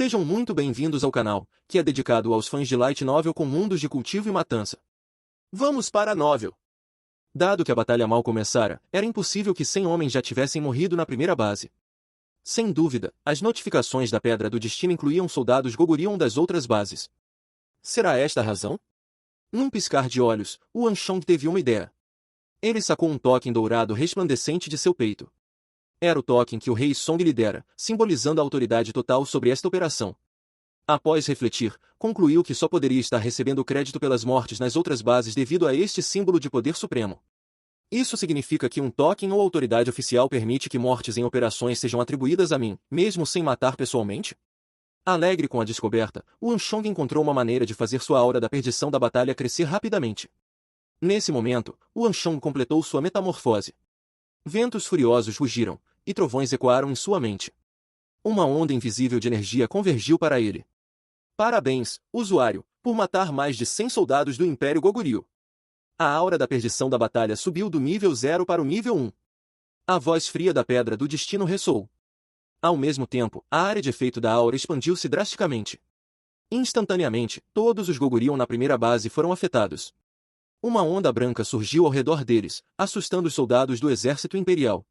Sejam muito bem-vindos ao canal, que é dedicado aos fãs de Light Novel com mundos de cultivo e matança. Vamos para a novel! Dado que a batalha mal começara, era impossível que 100 homens já tivessem morrido na primeira base. Sem dúvida, as notificações da Pedra do Destino incluíam soldados Gogurion das outras bases. Será esta a razão? Num piscar de olhos, o Anshong teve uma ideia. Ele sacou um token dourado resplandecente de seu peito. Era o token que o rei Song lhe dera, simbolizando a autoridade total sobre esta operação. Após refletir, concluiu que só poderia estar recebendo crédito pelas mortes nas outras bases devido a este símbolo de poder supremo. Isso significa que um token ou autoridade oficial permite que mortes em operações sejam atribuídas a mim, mesmo sem matar pessoalmente? Alegre com a descoberta, o Anshong encontrou uma maneira de fazer sua aura da perdição da batalha crescer rapidamente. Nesse momento, o Anshong completou sua metamorfose. Ventos furiosos rugiram, e trovões ecoaram em sua mente. Uma onda invisível de energia convergiu para ele. Parabéns, usuário, por matar mais de 100 soldados do Império Goguryeo. A aura da perdição da batalha subiu do nível 0 para o nível 1. A voz fria da Pedra do Destino ressoou. Ao mesmo tempo, a área de efeito da aura expandiu-se drasticamente. Instantaneamente, todos os Goguryeo na primeira base foram afetados. Uma onda branca surgiu ao redor deles, assustando os soldados do exército imperial.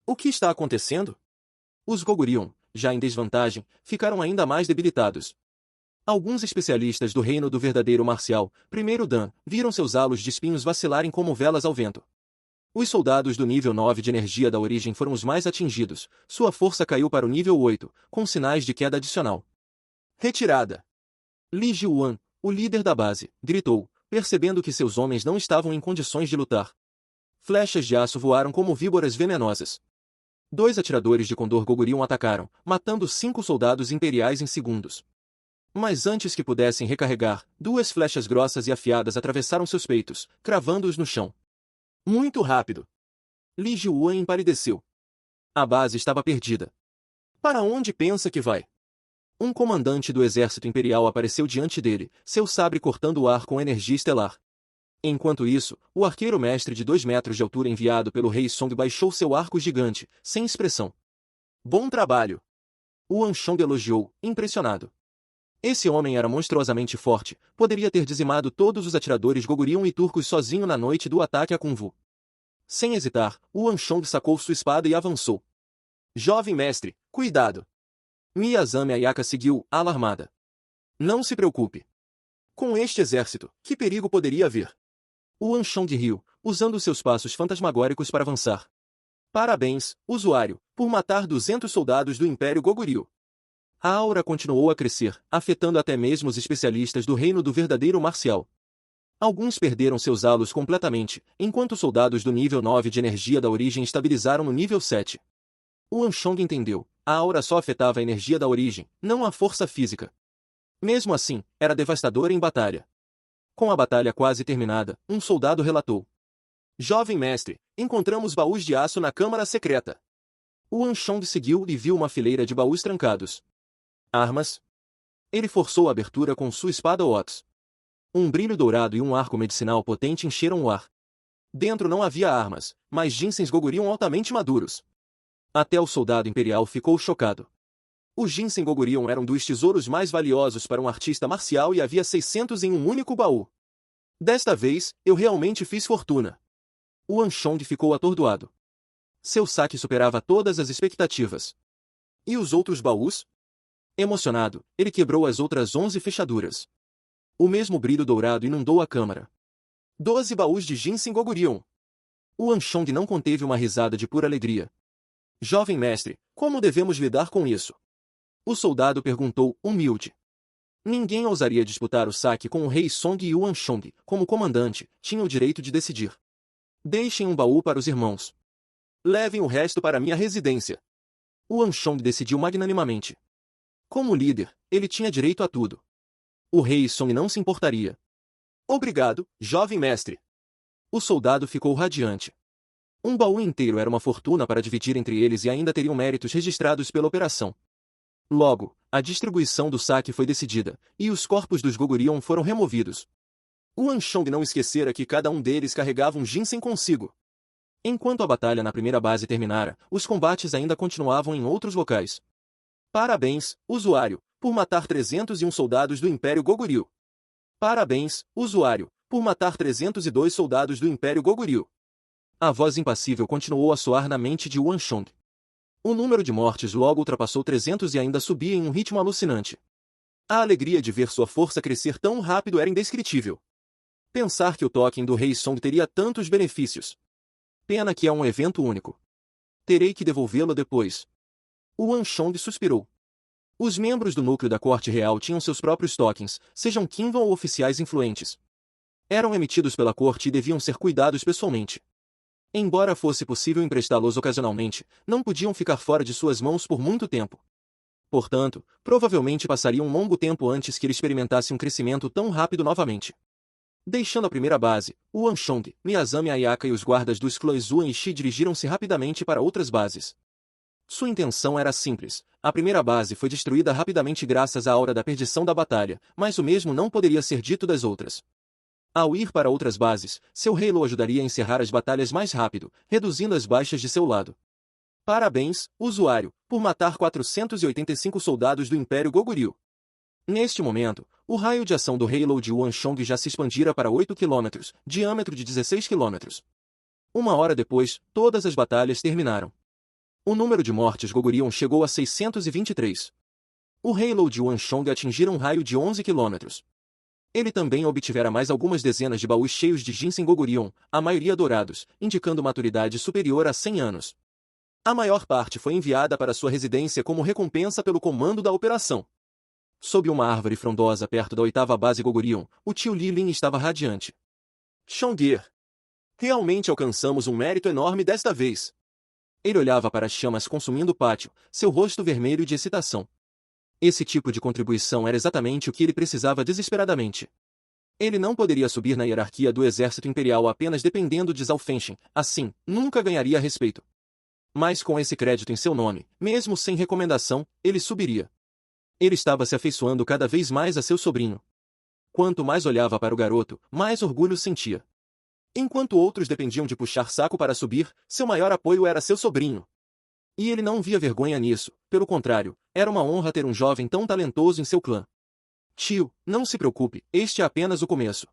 O que está acontecendo? Os Goguryeo, já em desvantagem, ficaram ainda mais debilitados. Alguns especialistas do reino do verdadeiro marcial, primeiro Dan, viram seus halos de espinhos vacilarem como velas ao vento. Os soldados do nível 9 de energia da origem foram os mais atingidos, sua força caiu para o nível 8, com sinais de queda adicional. Retirada! Li Jiuan, o líder da base, gritou, percebendo que seus homens não estavam em condições de lutar. Flechas de aço voaram como víboras venenosas. 2 atiradores de Condor Goguryeo atacaram, matando 5 soldados imperiais em segundos. Mas antes que pudessem recarregar, 2 flechas grossas e afiadas atravessaram seus peitos, cravando-os no chão. Muito rápido! Li Jiuan empalideceu. A base estava perdida. Para onde pensa que vai? Um comandante do exército imperial apareceu diante dele, seu sabre cortando o ar com energia estelar. Enquanto isso, o arqueiro mestre de 2 metros de altura enviado pelo rei Song baixou seu arco gigante, sem expressão. Bom trabalho! O Anshong elogiou, impressionado. Esse homem era monstruosamente forte, poderia ter dizimado todos os atiradores Goguryeo e turcos sozinho na noite do ataque a Kunvu. Sem hesitar, o Anshong sacou sua espada e avançou. Jovem mestre, cuidado! Miyazami Ayaka seguiu, alarmada. Não se preocupe. Com este exército, que perigo poderia haver? O Anshong riu, usando seus passos fantasmagóricos para avançar. Parabéns, usuário, por matar 200 soldados do Império Goguryeo. A aura continuou a crescer, afetando até mesmo os especialistas do reino do verdadeiro marcial. Alguns perderam seus halos completamente, enquanto soldados do nível 9 de energia da origem estabilizaram no nível 7. O Anshong entendeu, a aura só afetava a energia da origem, não a força física. Mesmo assim, era devastadora em batalha. Com a batalha quase terminada, um soldado relatou. Jovem mestre, encontramos baús de aço na câmara secreta. O Anshong seguiu e viu uma fileira de baús trancados. Armas? Ele forçou a abertura com sua espada Ots. Um brilho dourado e um arco medicinal potente encheram o ar. Dentro não havia armas, mas ginsens Goguryeo altamente maduros. Até o soldado imperial ficou chocado. Os ginseng Goguryeo eram dos tesouros mais valiosos para um artista marcial e havia 600 em um único baú. Desta vez, eu realmente fiz fortuna. O Anshong ficou atordoado. Seu saque superava todas as expectativas. E os outros baús? Emocionado, ele quebrou as outras 11 fechaduras. O mesmo brilho dourado inundou a câmara. 12 baús de ginseng Goguryeo. O Anshong não conteve uma risada de pura alegria. Jovem mestre, como devemos lidar com isso? O soldado perguntou, humilde. Ninguém ousaria disputar o saque com o rei Song e o Anshong, como comandante, tinha o direito de decidir. Deixem um baú para os irmãos. Levem o resto para minha residência. O Anshong decidiu magnanimamente. Como líder, ele tinha direito a tudo. O rei Song não se importaria. Obrigado, jovem mestre. O soldado ficou radiante. Um baú inteiro era uma fortuna para dividir entre eles e ainda teriam méritos registrados pela operação. Logo, a distribuição do saque foi decidida, e os corpos dos Goguryeo foram removidos. O Anshong não esquecera que cada um deles carregava um ginseng consigo. Enquanto a batalha na primeira base terminara, os combates ainda continuavam em outros locais. Parabéns, usuário, por matar 301 soldados do Império Goguryeo. Parabéns, usuário, por matar 302 soldados do Império Goguryeo. A voz impassível continuou a soar na mente de Yuan Shong. O número de mortes logo ultrapassou 300 e ainda subia em um ritmo alucinante. A alegria de ver sua força crescer tão rápido era indescritível. Pensar que o token do Rei Song teria tantos benefícios. Pena que é um evento único. Terei que devolvê-lo depois. Yuan Shong suspirou. Os membros do núcleo da corte real tinham seus próprios tokens, sejam Qinvan ou oficiais influentes. Eram emitidos pela corte e deviam ser cuidados pessoalmente. Embora fosse possível emprestá-los ocasionalmente, não podiam ficar fora de suas mãos por muito tempo. Portanto, provavelmente passaria um longo tempo antes que ele experimentasse um crescimento tão rápido novamente. Deixando a primeira base, Yuan Shong, Miyazami Ayaka e os guardas dos clãs Zuan e Shi dirigiram-se rapidamente para outras bases. Sua intenção era simples. A primeira base foi destruída rapidamente graças à aura da perdição da batalha, mas o mesmo não poderia ser dito das outras. Ao ir para outras bases, seu rei o ajudaria a encerrar as batalhas mais rápido, reduzindo as baixas de seu lado. Parabéns, usuário, por matar 485 soldados do Império Goguryeo. Neste momento, o raio de ação do Halo de Yuan Shong já se expandira para 8 km, diâmetro de 16 km. Uma hora depois, todas as batalhas terminaram. O número de mortes Goguryeo chegou a 623. O Halo de Yuan Shong atingira um raio de 11 km. Ele também obtivera mais algumas dezenas de baús cheios de ginseng Goguryeo, a maioria dourados, indicando maturidade superior a 100 anos. A maior parte foi enviada para sua residência como recompensa pelo comando da operação. Sob uma árvore frondosa perto da 8ª base Goguryeo, o tio Li Lin estava radiante. Shongir! Realmente alcançamos um mérito enorme desta vez. Ele olhava para as chamas consumindo o pátio, seu rosto vermelho de excitação. Esse tipo de contribuição era exatamente o que ele precisava desesperadamente. Ele não poderia subir na hierarquia do exército imperial apenas dependendo de Zhao Fenshin, assim, nunca ganharia respeito. Mas com esse crédito em seu nome, mesmo sem recomendação, ele subiria. Ele estava se afeiçoando cada vez mais a seu sobrinho. Quanto mais olhava para o garoto, mais orgulho sentia. Enquanto outros dependiam de puxar saco para subir, seu maior apoio era seu sobrinho. E ele não via vergonha nisso, pelo contrário, era uma honra ter um jovem tão talentoso em seu clã. Tio, não se preocupe, este é apenas o começo.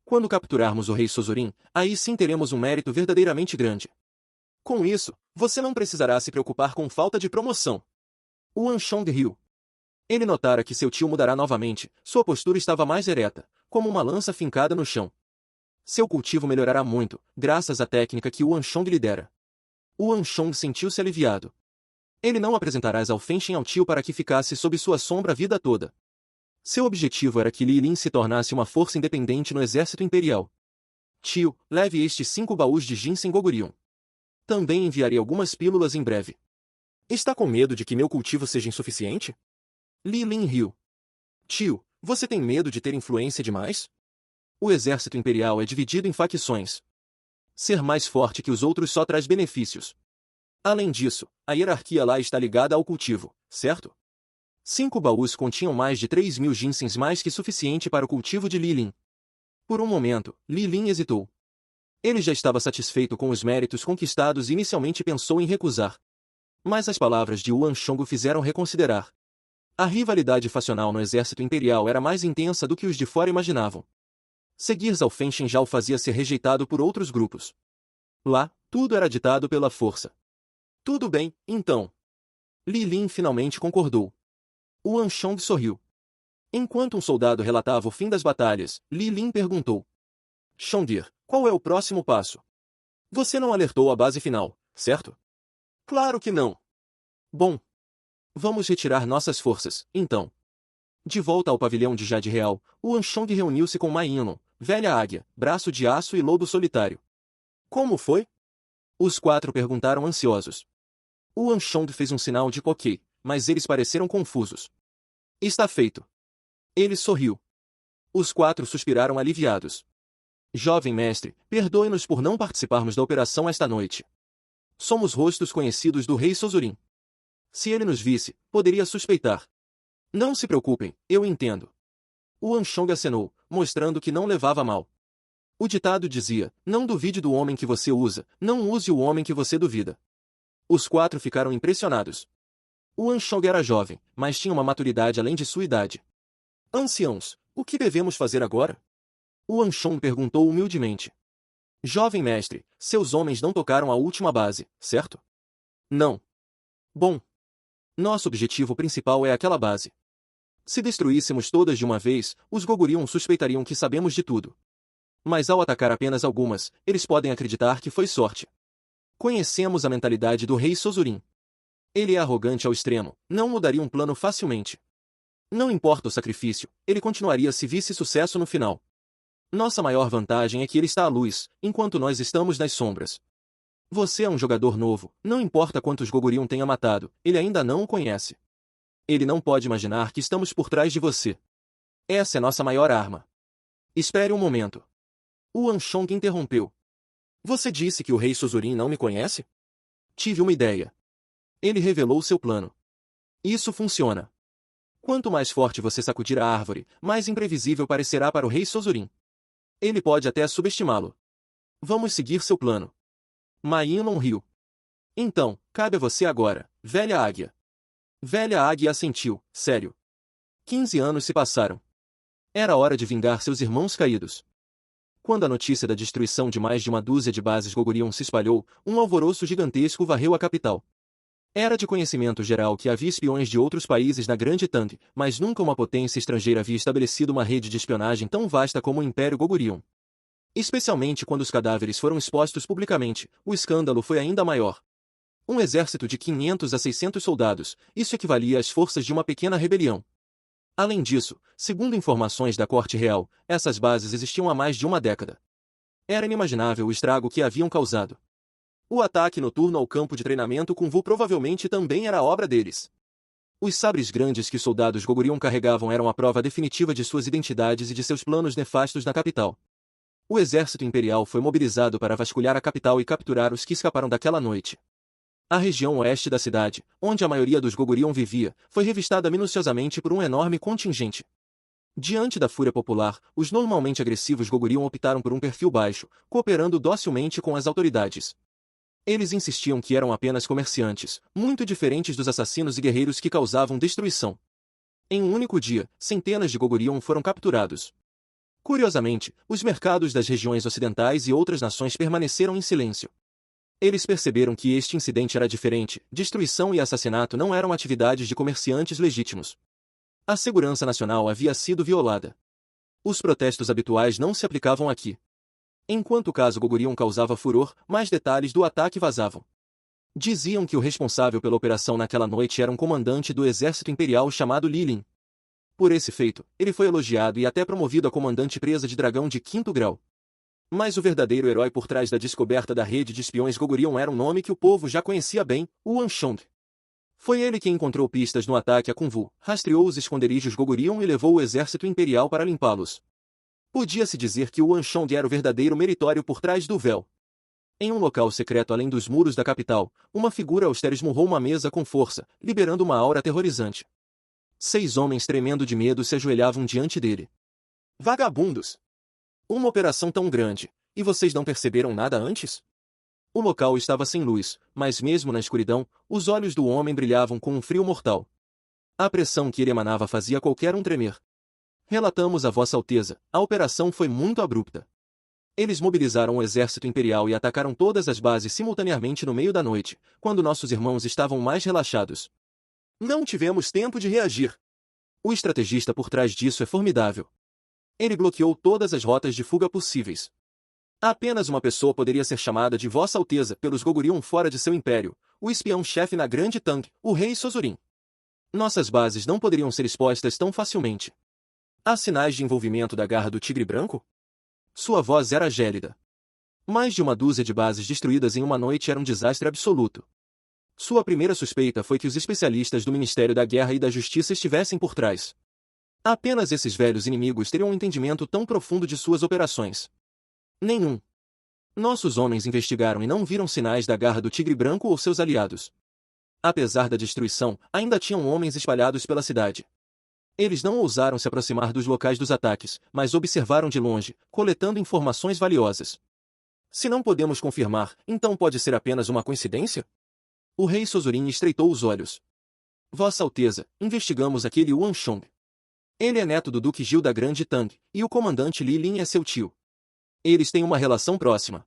Quando capturarmos o rei Sozurin, aí sim teremos um mérito verdadeiramente grande. Com isso, você não precisará se preocupar com falta de promoção. Yuan Shong riu. Ele notara que seu tio mudará novamente, sua postura estava mais ereta, como uma lança fincada no chão. Seu cultivo melhorará muito, graças à técnica que Yuan Shong lhe dera. Yuan Shong sentiu-se aliviado. Ele não apresentará Zhao Fenshin ao tio para que ficasse sob sua sombra a vida toda. Seu objetivo era que Li Lin se tornasse uma força independente no exército imperial. Tio, leve estes 5 baús de ginseng Goguryeo. Também enviarei algumas pílulas em breve. Está com medo de que meu cultivo seja insuficiente? Li Lin riu. Tio, você tem medo de ter influência demais? O exército imperial é dividido em facções. Ser mais forte que os outros só traz benefícios. Além disso, a hierarquia lá está ligada ao cultivo, certo? 5 baús continham mais de 3.000 ginsengs mais que suficiente para o cultivo de Li Lin. Por um momento, Li Lin hesitou. Ele já estava satisfeito com os méritos conquistados e inicialmente pensou em recusar. Mas as palavras de Yuan Shong o fizeram reconsiderar. A rivalidade facional no exército imperial era mais intensa do que os de fora imaginavam. Seguir Zhao Fenshin já o fazia ser rejeitado por outros grupos. Lá, tudo era ditado pela força. Tudo bem, então. Li Lin finalmente concordou. Yuan Shong sorriu. Enquanto um soldado relatava o fim das batalhas, Li Lin perguntou. Shongir, qual é o próximo passo? Você não alertou a base final, certo? Claro que não. Bom. Vamos retirar nossas forças, então. De volta ao pavilhão de Jade Real, Yuan Shong reuniu-se com Ma Yinlong, Velha Águia, Braço de Aço e Lobo Solitário. Como foi? Os 4 perguntaram ansiosos. Yuan Shong fez um sinal de ok, mas eles pareceram confusos. Está feito. Ele sorriu. Os 4 suspiraram aliviados. Jovem mestre, perdoe-nos por não participarmos da operação esta noite. Somos rostos conhecidos do rei Sozurin. Se ele nos visse, poderia suspeitar. Não se preocupem, eu entendo. Yuan Shong acenou, mostrando que não levava a mal. O ditado dizia, não duvide do homem que você usa, não use o homem que você duvida. Os 4 ficaram impressionados. O Anshong era jovem, mas tinha uma maturidade além de sua idade. Anciãos, o que devemos fazer agora? O Anshong perguntou humildemente. Jovem mestre, seus homens não tocaram a última base, certo? Não. Bom. Nosso objetivo principal é aquela base. Se destruíssemos todas de uma vez, os Goguryeo suspeitariam que sabemos de tudo. Mas ao atacar apenas algumas, eles podem acreditar que foi sorte. Conhecemos a mentalidade do rei Sozurin. Ele é arrogante ao extremo, não mudaria um plano facilmente. Não importa o sacrifício, ele continuaria se visse sucesso no final. Nossa maior vantagem é que ele está à luz, enquanto nós estamos nas sombras. Você é um jogador novo, não importa quantos Goguryeo tenha matado, ele ainda não o conhece. Ele não pode imaginar que estamos por trás de você. Essa é nossa maior arma. Espere um momento. O Anshong interrompeu. Você disse que o rei Sozurin não me conhece? Tive uma ideia. Ele revelou seu plano. Isso funciona. Quanto mais forte você sacudir a árvore, mais imprevisível parecerá para o rei Sozurin. Ele pode até subestimá-lo. Vamos seguir seu plano. Ma Yinlong riu. Então, cabe a você agora, velha águia. Velha águia assentiu, sério. 15 anos se passaram. Era hora de vingar seus irmãos caídos. Quando a notícia da destruição de mais de uma dúzia de bases Goguryeo se espalhou, um alvoroço gigantesco varreu a capital. Era de conhecimento geral que havia espiões de outros países na Grande Tang, mas nunca uma potência estrangeira havia estabelecido uma rede de espionagem tão vasta como o Império Goguryeo. Especialmente quando os cadáveres foram expostos publicamente, o escândalo foi ainda maior. Um exército de 500 a 600 soldados, isso equivalia às forças de uma pequena rebelião. Além disso, segundo informações da Corte Real, essas bases existiam há mais de uma década. Era inimaginável o estrago que haviam causado. O ataque noturno ao campo de treinamento com Vu provavelmente também era obra deles. Os sabres grandes que os soldados Goguryeo carregavam eram a prova definitiva de suas identidades e de seus planos nefastos na capital. O exército imperial foi mobilizado para vasculhar a capital e capturar os que escaparam daquela noite. A região oeste da cidade, onde a maioria dos Goguryeo vivia, foi revistada minuciosamente por um enorme contingente. Diante da fúria popular, os normalmente agressivos Goguryeo optaram por um perfil baixo, cooperando docilmente com as autoridades. Eles insistiam que eram apenas comerciantes, muito diferentes dos assassinos e guerreiros que causavam destruição. Em um único dia, centenas de Goguryeo foram capturados. Curiosamente, os mercados das regiões ocidentais e outras nações permaneceram em silêncio. Eles perceberam que este incidente era diferente, destruição e assassinato não eram atividades de comerciantes legítimos. A segurança nacional havia sido violada. Os protestos habituais não se aplicavam aqui. Enquanto o caso Goguryeo causava furor, mais detalhes do ataque vazavam. Diziam que o responsável pela operação naquela noite era um comandante do exército imperial chamado Li Lin. Por esse feito, ele foi elogiado e até promovido a comandante presa de dragão de 5º grau. Mas o verdadeiro herói por trás da descoberta da rede de espiões Goguryeo era um nome que o povo já conhecia bem, o Anshong. Foi ele quem encontrou pistas no ataque a Kunvu, rastreou os esconderijos Goguryeo e levou o exército imperial para limpá-los. Podia-se dizer que o Anshong era o verdadeiro meritório por trás do véu. Em um local secreto além dos muros da capital, uma figura austera esmurrou uma mesa com força, liberando uma aura aterrorizante. 6 homens tremendo de medo se ajoelhavam diante dele. Vagabundos! Uma operação tão grande, e vocês não perceberam nada antes? O local estava sem luz, mas mesmo na escuridão, os olhos do homem brilhavam com um frio mortal. A pressão que ele emanava fazia qualquer um tremer. Relatamos a Vossa Alteza, a operação foi muito abrupta. Eles mobilizaram o exército imperial e atacaram todas as bases simultaneamente no meio da noite, quando nossos irmãos estavam mais relaxados. Não tivemos tempo de reagir. O estrategista por trás disso é formidável. Ele bloqueou todas as rotas de fuga possíveis. Apenas uma pessoa poderia ser chamada de Vossa Alteza pelos Goguryeo fora de seu império, o espião-chefe na Grande Tang, o rei Sozurin. Nossas bases não poderiam ser expostas tão facilmente. Há sinais de envolvimento da Garra do Tigre Branco? Sua voz era gélida. Mais de uma dúzia de bases destruídas em uma noite era um desastre absoluto. Sua primeira suspeita foi que os especialistas do Ministério da Guerra e da Justiça estivessem por trás. Apenas esses velhos inimigos teriam um entendimento tão profundo de suas operações. Nenhum. Nossos homens investigaram e não viram sinais da Garra do Tigre Branco ou seus aliados. Apesar da destruição, ainda tinham homens espalhados pela cidade. Eles não ousaram se aproximar dos locais dos ataques, mas observaram de longe, coletando informações valiosas. Se não podemos confirmar, então pode ser apenas uma coincidência? O rei Sozurin estreitou os olhos. Vossa Alteza, investigamos aquele Yuan Shong. Ele é neto do Duque Gil da Grande Tang, e o comandante Li Lin é seu tio. Eles têm uma relação próxima.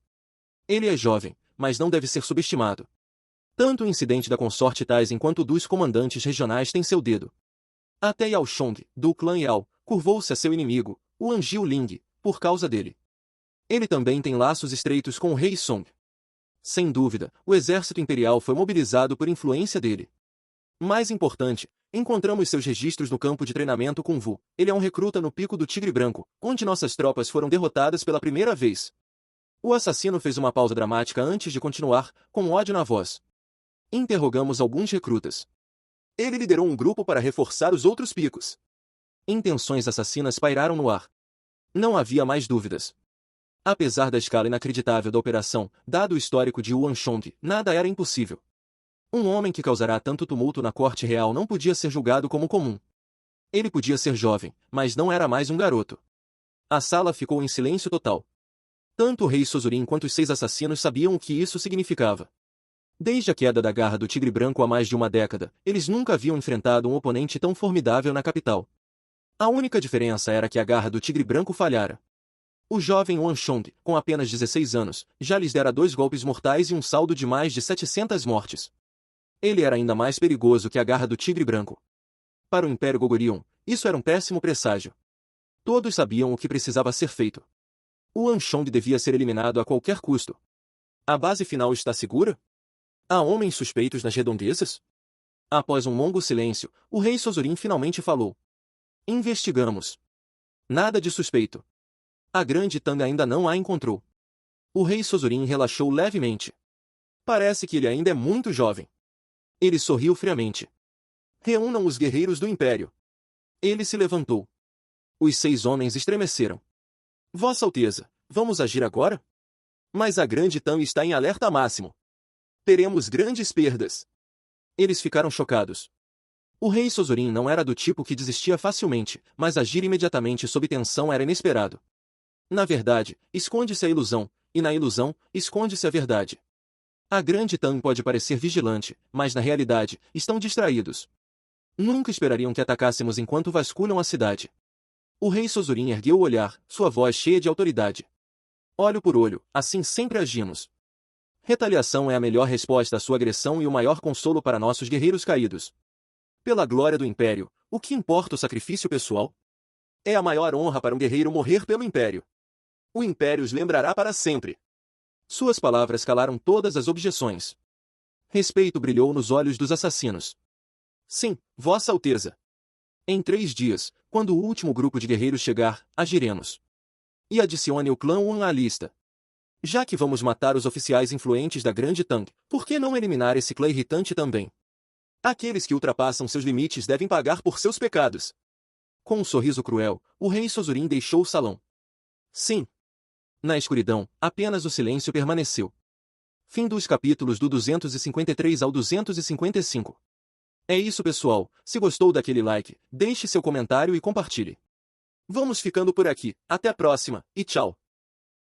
Ele é jovem, mas não deve ser subestimado. Tanto o incidente da consorte Taisen quanto o dos comandantes regionais tem seu dedo. Até Yao Shong, do clã Yao, curvou-se a seu inimigo, o Anjiu Ling, por causa dele. Ele também tem laços estreitos com o rei Song. Sem dúvida, o exército imperial foi mobilizado por influência dele. Mais importante, encontramos seus registros no campo de treinamento com Wu. Ele é um recruta no Pico do Tigre Branco, onde nossas tropas foram derrotadas pela primeira vez. O assassino fez uma pausa dramática antes de continuar, com ódio na voz. Interrogamos alguns recrutas. Ele liderou um grupo para reforçar os outros picos. Intenções assassinas pairaram no ar. Não havia mais dúvidas. Apesar da escala inacreditável da operação, dado o histórico de Yuan Shong, nada era impossível. Um homem que causará tanto tumulto na corte real não podia ser julgado como comum. Ele podia ser jovem, mas não era mais um garoto. A sala ficou em silêncio total. Tanto o rei Sozurin quanto os 6 assassinos sabiam o que isso significava. Desde a queda da Garra do Tigre Branco há mais de uma década, eles nunca haviam enfrentado um oponente tão formidável na capital. A única diferença era que a Garra do Tigre Branco falhara. O jovem Yuan Shong, com apenas 16 anos, já lhes dera 2 golpes mortais e um saldo de mais de 700 mortes. Ele era ainda mais perigoso que a Garra do Tigre Branco. Para o Império Gogorion, isso era um péssimo presságio. Todos sabiam o que precisava ser feito. O Yuan Shong devia ser eliminado a qualquer custo. A base final está segura? Há homens suspeitos nas redondezas? Após um longo silêncio, o rei Sozurin finalmente falou. Investigamos. Nada de suspeito. A Grande Tang ainda não a encontrou. O rei Sozurin relaxou levemente. Parece que ele ainda é muito jovem. Ele sorriu friamente. Reúnam os guerreiros do Império. Ele se levantou. Os 6 homens estremeceram. Vossa Alteza, vamos agir agora? Mas a Grande Tang está em alerta máximo. Teremos grandes perdas. Eles ficaram chocados. O rei Sozurin não era do tipo que desistia facilmente, mas agir imediatamente sob tensão era inesperado. Na verdade, esconde-se a ilusão, e na ilusão, esconde-se a verdade. A Grande Tang pode parecer vigilante, mas na realidade, estão distraídos. Nunca esperariam que atacássemos enquanto vasculham a cidade. O rei Sozurin ergueu o olhar, sua voz cheia de autoridade. Olho por olho, assim sempre agimos. Retaliação é a melhor resposta à sua agressão e o maior consolo para nossos guerreiros caídos. Pela glória do Império, o que importa o sacrifício pessoal? É a maior honra para um guerreiro morrer pelo Império. O Império os lembrará para sempre. Suas palavras calaram todas as objeções. Respeito brilhou nos olhos dos assassinos. Sim, Vossa Alteza. Em 3 dias, quando o último grupo de guerreiros chegar, agiremos. E adicione o clã Yuan à lista. Já que vamos matar os oficiais influentes da Grande Tang, por que não eliminar esse clã irritante também? Aqueles que ultrapassam seus limites devem pagar por seus pecados. Com um sorriso cruel, o rei Sozurin deixou o salão. Sim. Na escuridão, apenas o silêncio permaneceu. Fim dos capítulos do 253 ao 255. É isso, pessoal. Se gostou daquele like, deixe seu comentário e compartilhe. Vamos ficando por aqui. Até a próxima, e tchau.